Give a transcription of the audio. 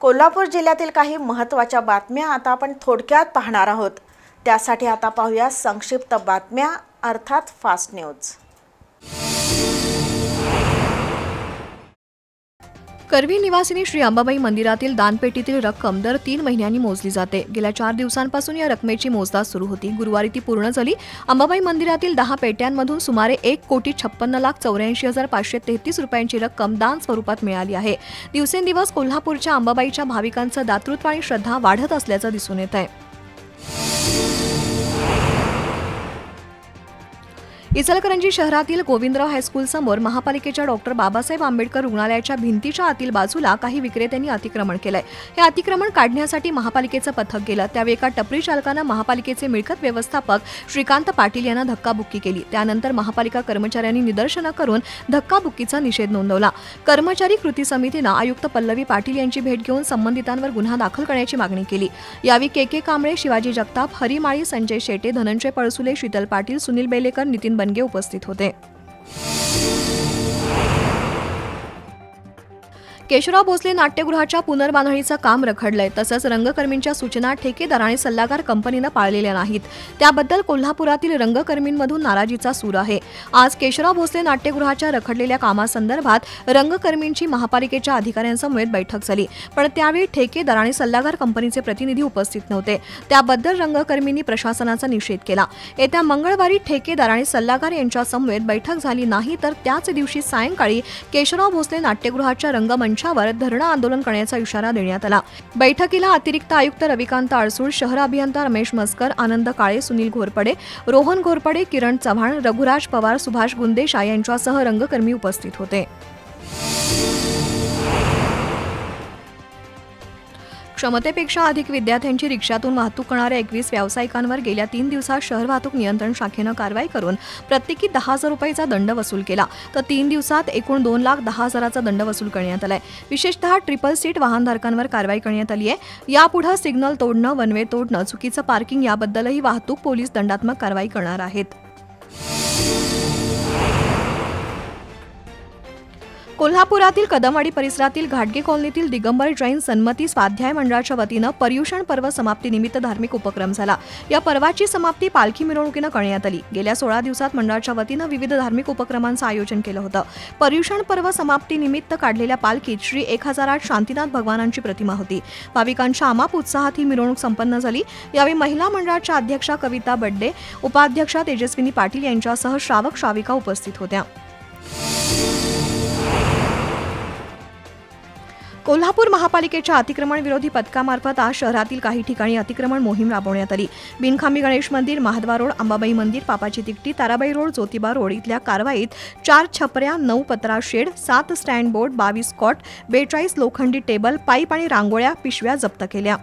कोल्हापूर जिल्ह्यातील काही महत्त्वाच्या बातम्या आता आपण थोडक्यात पाहणार आहोत। त्यासाठी आता पाहूया संक्षिप्त बातम्या अर्थात फास्ट न्यूज। करवीर निवासिनी श्री अंबाबाई मंदिरातील दानपेटीतील रक्कम दर 3 महिन्यांनी मोजली जाते। गेल्या 4 दिवसांपासून या रकमेची मोजदाद सुरू होती। गुरुवारी ती पूर्ण झाली। अंबाबाई मंदिरातील 10 पेट्यांमधून सुमारे 1,56,84,533 रुपयांची रक्कम दान स्वरूपात मिळाली आहे। दिवसेंदिवस कोल्हापूरच्या अंबाबाईच्या भाविकांचं दातृत्व आणि श्रद्धा वाढत असल्याचं दिसून येत आहे। इचलकरंजी शहरातील गोविंदराव हायस्कूल समोर महापालिकेच्या डॉक्टर बाबासाहेब आंबेडकर रुग्णालयाच्या भिंतीच्या आतील बाजूला काही विक्रेत्यांनी अतिक्रमण केलंय। हे अतिक्रमण काढण्यासाठी महापालिकेचं पथक गेलं। त्यावेळी एका टपरी चालकानं महापालिकेचे मिळकत व्यवस्थापक श्रीकांत पाटील यांना धक्काबुक्की केली। त्यानंतर महापालिका कर्मचाऱ्यांनी निदर्शनं करून धक्काबुक्कीचा निषेध नोंदवला। कर्मचारी कृती समितीनं आयुक्त पल्लवी पाटील यांची भेट घेऊन संबंधितांवर गुन्हा दाखल करण्याची मागणी केली। यावेळी के कांबळे, शिवाजी जगताप, हरी माळी, संजय शेटे, धनंजय पळसुले, शीतल पाटील, सुनील बेलेकर, नितीन बनगे उपस्थित होते। केशवराव भोसले नाट्यगृहाच्या पुनर्बांधणीचं काम रखडलंय। तसंच रंगकर्मींच्या सूचना ठेकेदार आणि सल्लागार कंपनीनं पाळलेल्या नाहीत। त्याबद्दल कोल्हापुरातील रंगकर्मींमधून नाराजीचा सूर आहे। आज केशवराव भोसले नाट्यगृहाच्या रखडलेल्या कामासंदर्भात रंगकर्मींची महापालिकेच्या अधिकाऱ्यांसमवेत बैठक झाली, पण त्यावेळी ठेकेदार आणि सल्लागार कंपनीचे प्रतिनिधी उपस्थित नव्हते। त्याबद्दल रंगकर्मींनी प्रशासनाचा निषेध केला। येत्या मंगळवारी ठेकेदार आणि सल्लागार यांच्या समवेत बैठक झाली नाही तर त्याच दिवशी सायंकाळी केशवराव भोसले नाट्यगृहाच्या रंगमंचावर धरणं आंदोलन करण्याचा इशारा देण्यात आला। बैठकीला अतिरिक्त आयुक्त रविकांत अडसूळ, शहर अभियंता रमेश मस्कर, आनंद काळे, सुनील घोरपडे, रोहन घोरपडे, किरण चव्हाण, रघुराज पवार, सुभाष गुंदेशा यांच्यासह रंगकर्मी उपस्थित होते। क्षमतेपेक्षा अधिक विद्यार्थ्यांची रिक्षातून वाहतूक करणाऱ्या 21 व्यावसायिकांवर गेल्या 3 दिवसात शहर वाहतूक नियंत्रण शाखेनं कारवाई करून प्रत्येकी 10,000 रुपयांचा दंड वसूल केला, तर 3 दिवसात एकूण 2,10,000चा दंड वसूल करण्यात आलाय। विशेषतः ट्रिपल सीट वाहनधारकांवर कारवाई करण्यात आली आहे। यापुढे सिग्नल तोडणं, वनवे तोडणं, चुकीचं पार्किंग याबद्दलही वाहतूक पोलीस दंडात्मक कारवाई करणार आहेत। कोल्हापुरातील कदमवाडी परिसरातील घाटगे कॉलनीतील दिगंबर जैन सन्मती स्वाध्याय मंडळाच्या वतीनं पर्युषण पर्व समाप्तीनिमित्त धार्मिक उपक्रम झाला। या पर्वाची समाप्ती पालखी मिरवणुकीनं करण्यात आली। गेल्या 16 दिवसात मंडळाच्या वतीनं विविध धार्मिक उपक्रमांचं आयोजन केलं होतं। पर्युषण पर्व समाप्तीनिमित्त काढलेल्या पालखीत श्री 1008 शांतीनाथ भगवानांची प्रतिमा होती। भाविकांच्या अमाप उत्साहात ही मिरवणूक संपन्न झाली। यावेळी महिला मंडळाच्या अध्यक्षा कविता बड्डे, उपाध्यक्षा तेजस्विनी पाटील यांच्यासह श्रावक श्राविका उपस्थित होत्या। कोल्हापूर महापालिकेच्या अतिक्रमण विरोधी पथकामार्फत आज शहरातील काही ठिकाणी अतिक्रमण मोहीम राबवण्यात आली। बिनखांबी गणेश मंदिर, महाद्वार रोड, अंबाबाई मंदिर, पापाची तिकटी, ताराबाई रोड, ज्योतिबा रोड इथल्या कारवाईत 4 छपऱ्या, 9 पत्रा शेड, 7 स्टँड बोर्ड, 22 कॉट, 42 लोखंडी टेबल, पाईप आणि रांगोळ्या पिशव्या जप्त केल्या।